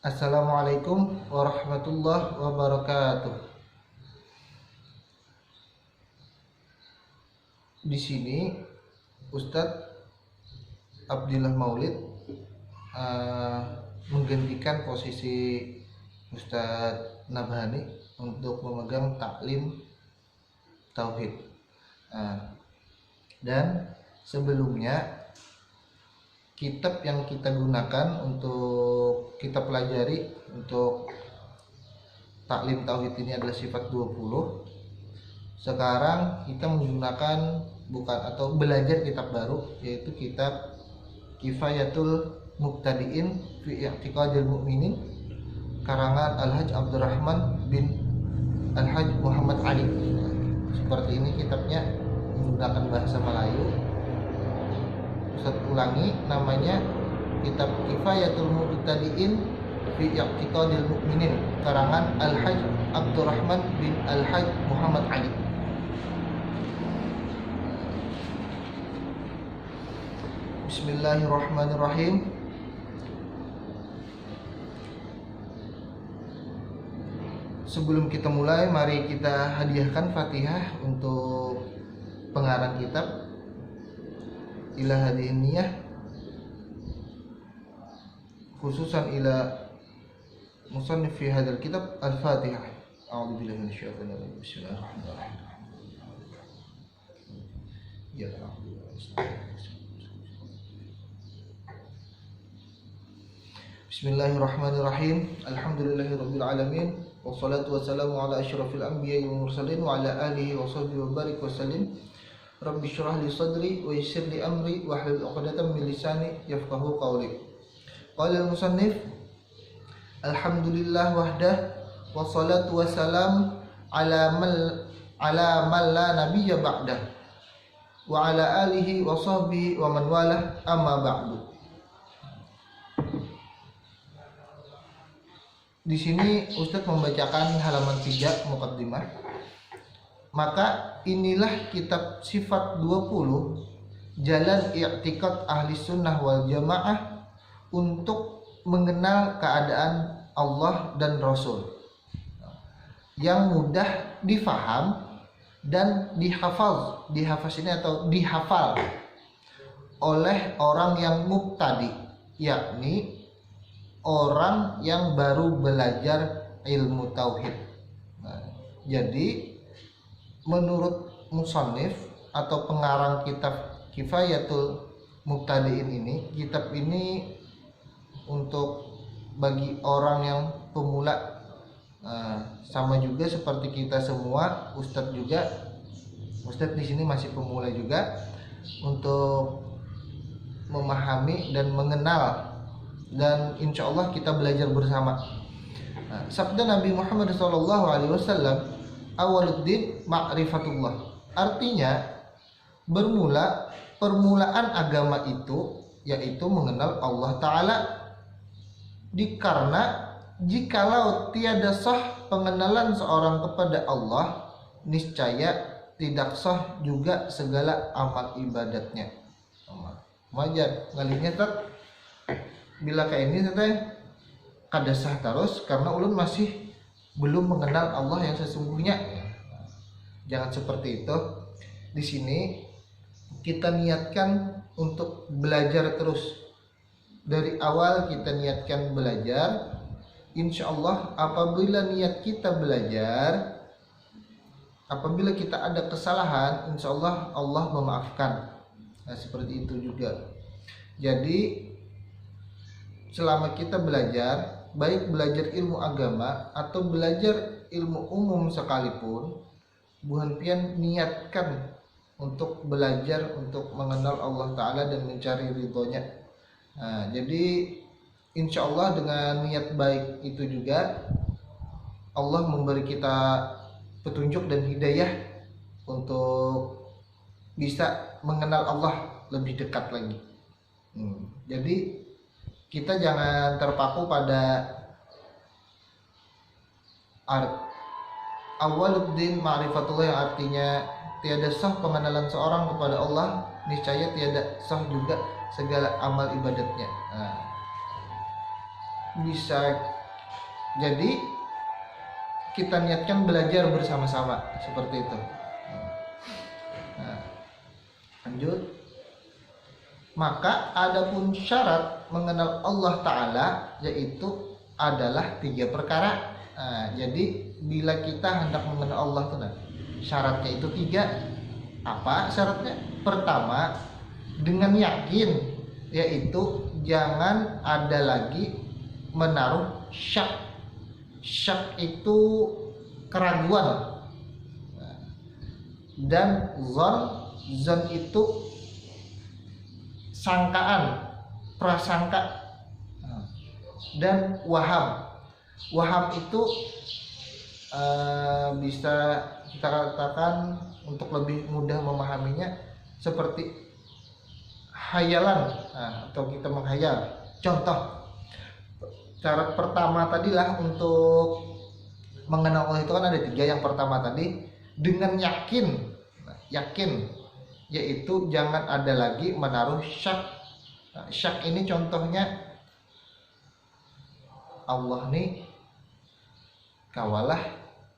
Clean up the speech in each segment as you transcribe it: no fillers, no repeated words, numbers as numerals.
Assalamualaikum warahmatullahi wabarakatuh. Di sini Ustadz Abdillah Maulid menggantikan posisi Ustadz Nabhani untuk memegang taklim tauhid. Dan sebelumnya kitab yang kita gunakan untuk kita pelajari untuk taklim tauhid ini adalah sifat 20. Sekarang kita menggunakan belajar kitab baru, yaitu kitab Kifayatul Muqtadiin fi I'tiqadil Mu'minin karangan Al-Hajj Abdurrahman bin Al-Hajj Muhammad Ali. Seperti ini kitabnya, menggunakan bahasa Melayu. Ustaz ulangi, namanya kitab Kifayatul Muqtadiin fi I'tiqadil Mu'minin karangan Al-Hajj Abdurrahman bin Al-Hajj Muhammad Ali. Bismillahirrahmanirrahim. Sebelum kita mulai, mari kita hadiahkan Fatihah untuk pengarang kitab ila hadhihi niyah, khususan ila musannif fi hadzal kitab al-Fatihah. A'udzubillahi minasyaitonir rajim. Bismillahirrahmanirrahim. Ya Bismillahirrahmanirrahim. Alhamdulillahirabbil alamin. Wassalatu wassalamu ala asyrafil anbiya'i wal mursalin wa ala alihi wa sahbihi wa barik wa sallim. Rabbi shrah li sadri wa yassir li amri wa hlul 'uqdatam min lisani yafqahu qawli. Qala al-musannif, alhamdulillah wahdah wassalatu wassalamu ala man la nabiyya ba'dah wa ala alihi wa sahbihi wa man walah, amma ba'du. Di sini Ustadz membacakan halaman 3 muqaddimah. Maka inilah kitab sifat 20 jalan i'tiqad ahli sunnah wal jamaah untuk mengenal keadaan Allah dan Rasul yang mudah difaham dan dihafal oleh orang yang mubtadi, yakni orang yang baru belajar ilmu tauhid. Jadi menurut musannif atau pengarang kitab Kifayatul Muqtadiin ini, kitab ini untuk bagi orang yang pemula, sama juga seperti kita semua. Ustadz di sini masih pemula juga, untuk memahami dan mengenal, dan insya Allah kita belajar bersama. Sabda Nabi Muhammad SAW, awaluddin ma'rifatullah, artinya permulaan agama itu yaitu mengenal Allah Ta'ala. Karena jikalau tiada sah pengenalan seorang kepada Allah, niscaya tidak sah juga segala amal ibadatnya. Wajar ngalihnya tak bila kayak ini teh kada sah terus karena ulun masih belum mengenal Allah yang sesungguhnya. Jangan seperti itu. Di sini kita niatkan untuk belajar terus. Dari awal kita niatkan belajar. Insya Allah apabila niat kita belajar, apabila kita ada kesalahan, insya Allah Allah memaafkan. Seperti itu juga. Jadi selama kita belajar, baik belajar ilmu agama atau belajar ilmu umum sekalipun, buhan pian niatkan untuk belajar untuk mengenal Allah Ta'ala dan mencari ridhonya. Jadi insya Allah dengan niat baik itu juga Allah memberi kita petunjuk dan hidayah untuk bisa mengenal Allah lebih dekat lagi. Jadi kita jangan terpaku pada awaluddin ma'rifatullah, yang artinya tiada sah pengenalan seorang kepada Allah, niscaya tiada sah juga segala amal ibadatnya. bisa jadi kita niatkan belajar bersama-sama seperti itu. Nah, lanjut. Maka adapun syarat mengenal Allah Ta'ala yaitu adalah 3 perkara. Nah, jadi bila kita hendak mengenal Allah Ta'ala, syaratnya itu 3. Apa syaratnya? Pertama, dengan yakin, yaitu jangan ada lagi menaruh syak. Syak itu keraguan. Dan zon itu sangkaan, prasangka. Dan waham itu bisa kita katakan untuk lebih mudah memahaminya seperti hayalan, atau kita menghayal. Contoh, syarat pertama tadilah untuk mengenal Allah itu kan ada 3. Yang pertama tadi dengan yakin, yaitu jangan ada lagi menaruh syak. Syak ini contohnya Allah nih kawalah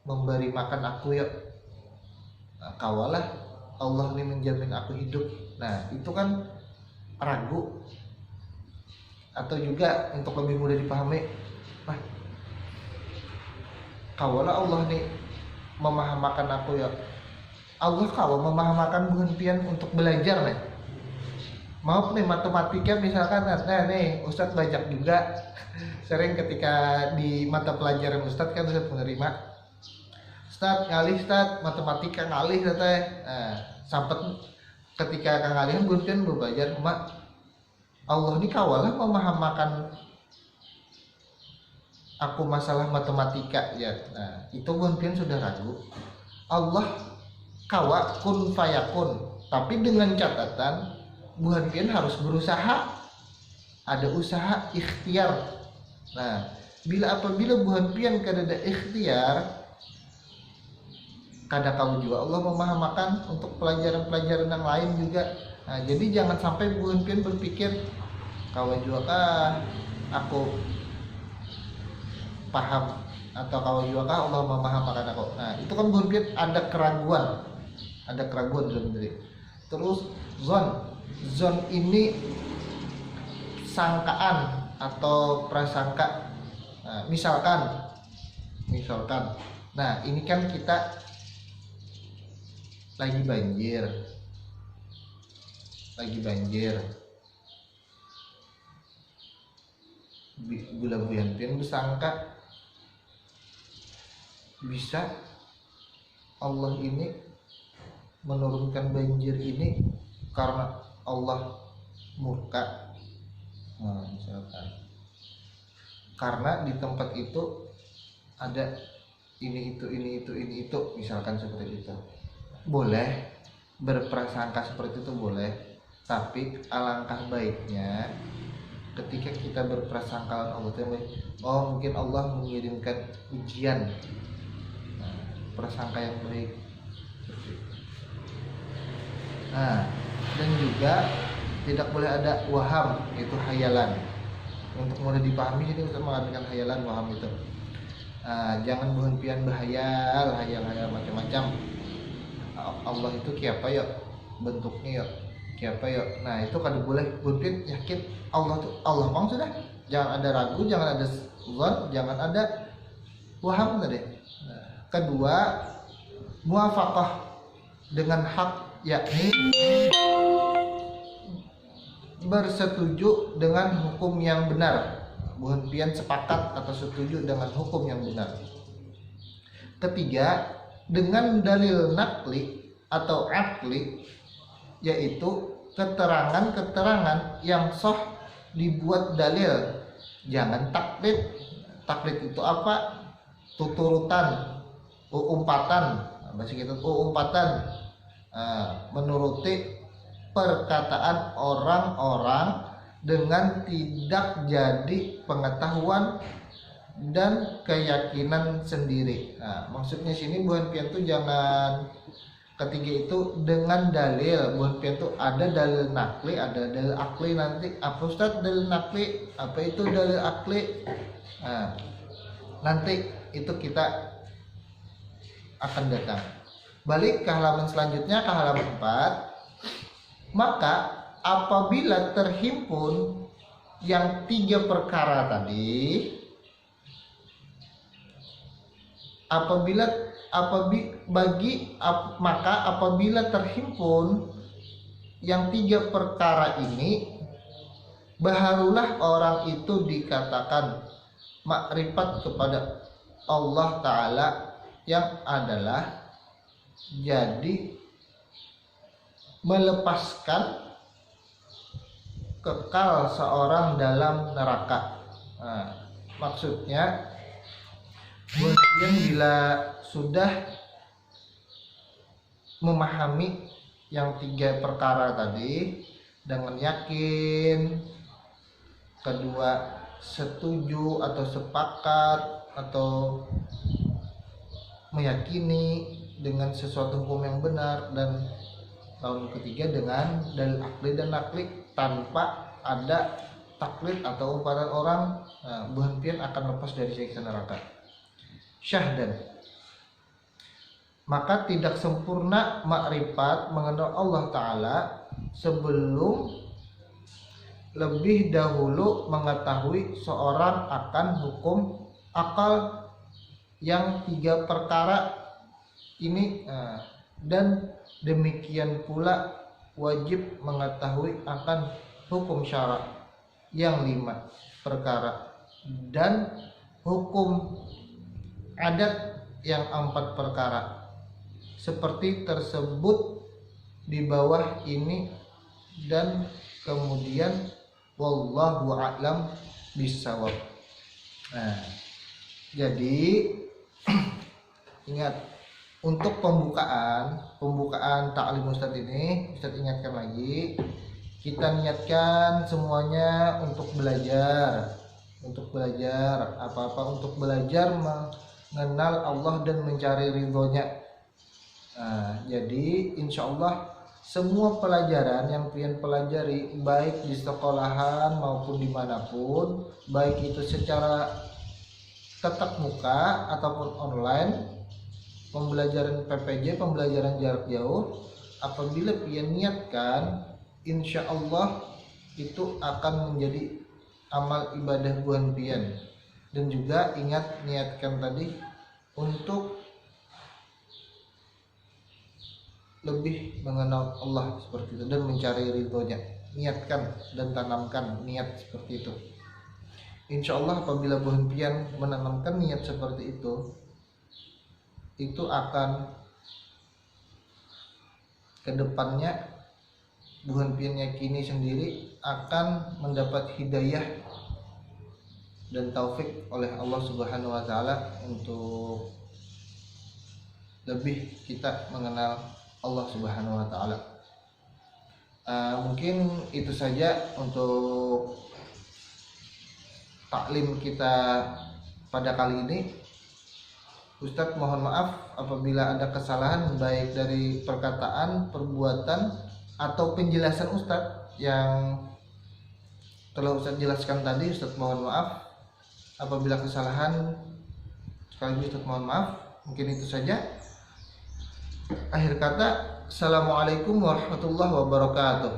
memberi makan aku ya, kawalah Allah nih menjamin aku hidup. Nah itu kan ragu. Atau juga untuk lebih mudah dipahami, kawalah Allah nih memahamakan aku ya, Allah kalau memahamakan penghentian untuk belajar nih. Maaf nih, matematika misalkan, nah nih Ustadz banyak juga sering ketika di mata pelajaran Ustadz kan Ustadz menerima, Ustadz ngalih, Ustadz matematika ngalih katanya. Nah, sampai ketika Kang Alihan buntin belajar, mak Allah ini kawalah memahamakan aku masalah matematika ya. Nah itu buntin sudah ragu. Allah kawa kun fayakun, tapi dengan catatan buntin harus berusaha, ada usaha ikhtiar. Nah apabila buntin kada ada ikhtiar, kadang kamu juga Allah memahamakan untuk pelajaran-pelajaran yang lain juga. Nah, jadi jangan sampai buntin berpikir kawan juga aku paham, atau kawan juga Allah memahamakan aku. Nah itu kan buntin ada keraguan dalam diri. Terus zon ini sangkaan atau prasangka. Nah, misalkan nah ini kan kita lagi banjir, gula buyantin bersangka bisa Allah ini menurunkan banjir ini karena Allah murka. Nah, misalkan karena di tempat itu ada ini itu misalkan seperti itu. Boleh berprasangka seperti itu, boleh, tapi alangkah baiknya ketika kita berprasangka Allah, oh mungkin Allah mengirimkan ujian. Nah, prasangka yang baik. Nah, dan juga tidak boleh ada waham, yaitu hayalan. Untuk mudah dipahami ini kita mengartikan hayalan, waham itu. Nah, jangan berhentian hayal macam-macam. Allah itu kiapa ya bentuknya ya, kiapa ya. Nah itu kada boleh, buntin yakin Allah tuh Allah bang sudah. Jangan ada ragu, jangan ada zon, jangan ada waham tadi. Nah, kedua, muafaqah dengan hak, yakni bersetuju dengan hukum yang benar. Buntin sepakat atau setuju dengan hukum yang benar. Ketiga, dengan dalil nakli atau akli, yaitu keterangan-keterangan yang sah dibuat dalil. Jangan taklid. Taklid itu apa? Tuturutan, umpatan. Bahasa kita umpatan. Menuruti perkataan orang-orang dengan tidak jadi pengetahuan dan keyakinan sendiri. Nah, maksudnya sini bukan pian tuh jangan ketiga itu dengan dalil. Buhan pian itu ada dalil nakli, ada dalil akli. Nanti apa Ustaz dalil nakli, apa itu dalil akli? Nah, nanti itu kita akan datang. Balik ke halaman selanjutnya, ke halaman 4. Maka apabila terhimpun yang 3 perkara tadi, maka apabila terhimpun yang 3 perkara ini, barulah orang itu dikatakan makrifat kepada Allah Ta'ala, yang adalah jadi melepaskan kekal seorang dalam neraka. Nah, maksudnya kemudian bila sudah memahami yang 3 perkara tadi dengan yakin, kedua setuju atau sepakat atau meyakini dengan sesuatu hukum yang benar, dan tahun ketiga dengan dalil akli dan nakli tanpa ada taklid atau umpatan orang, buhan pian akan lepas dari siksa neraka. Syahdan, maka tidak sempurna makrifat mengenal Allah Ta'ala sebelum lebih dahulu mengetahui seorang akan hukum akal yang 3 perkara ini, dan demikian pula wajib mengetahui akan hukum syarak yang 5 perkara dan hukum adat yang 4 perkara seperti tersebut di bawah ini, dan kemudian wallahu a'lam bishawab. Nah, jadi ingat, untuk pembukaan taklim Ustadz ini, Ustadz ingatkan lagi, kita niatkan semuanya untuk belajar apa-apa, untuk belajar mengenal Allah dan mencari ridhonya. Nah, jadi insya Allah semua pelajaran yang pian pelajari, baik di sekolahan maupun dimanapun, baik itu secara tatap muka ataupun online, pembelajaran PPJ, pembelajaran jarak jauh, apabila pian niatkan, insya Allah itu akan menjadi amal ibadah buan pian. Dan juga ingat, niatkan tadi untuk lebih mengenal Allah seperti itu dan mencari ridhonya. Niatkan dan tanamkan niat seperti itu. Insya Allah apabila buhan pian menanamkan niat seperti itu akan kedepannya buhan pian yakini sendiri akan mendapat hidayah dan taufik oleh Allah Subhanahu wa Ta'ala untuk lebih kita mengenal Allah Subhanahu wa Ta'ala. Mungkin itu saja untuk taklim kita pada kali ini. Ustadz mohon maaf apabila ada kesalahan baik dari perkataan, perbuatan, atau penjelasan Ustadz yang telah Ustadz jelaskan tadi. Ustadz mohon maaf apabila kesalahan, sekaligus Ustadz mohon maaf. Mungkin itu saja. Akhir kata, assalamualaikum warahmatullahi wabarakatuh.